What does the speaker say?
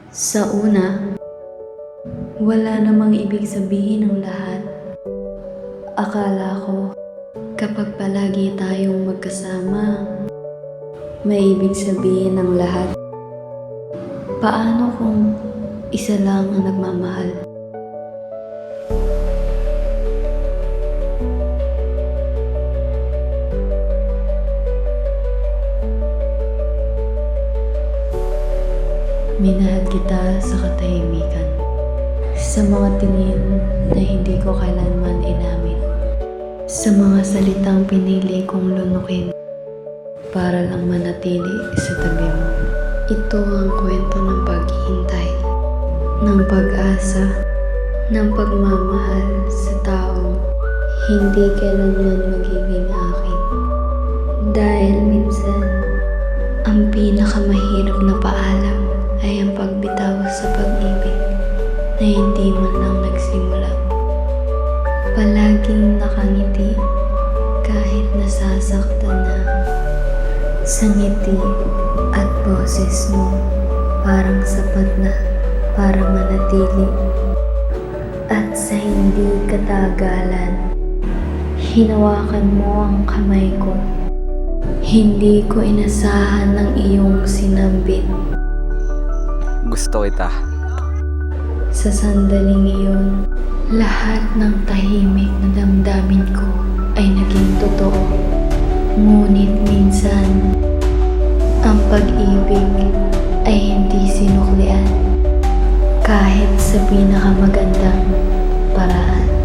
Sa una, wala namang ibig sabihin ng lahat. Akala ko, kapag palagi tayong magkasama, may ibig sabihin ng lahat. Paano kung isa lang ang nagmamahal? Minahal kita sa katahimikan, sa mga tingin na hindi ko kailanman inamin, sa mga salitang pinili kong lunukin para lang manatili sa tabi mo. Ito ang kwento ng paghihintay, ng pag-asa, ng pagmamahal sa taong hindi kailanman magiging akin. Dahil minsan, ang pinakamahirap na paalam ay ang pagbitaw sa pag-ibig na hindi man lang nagsimula. Palaging nakangiti kahit nasasaktan na. Sa ngiti at boses mo parang sapat na para manatili. At sa hindi katagalan, hinawakan mo ang kamay ko. Hindi ko inasahan ng iyong sinambit. Gusto kita. Sa sandaling iyon, lahat ng tahimik na damdamin ko ay naging totoo. Ngunit minsan, ang pag-ibig ay hindi sinuklian kahit sa pinakamagandang paraan.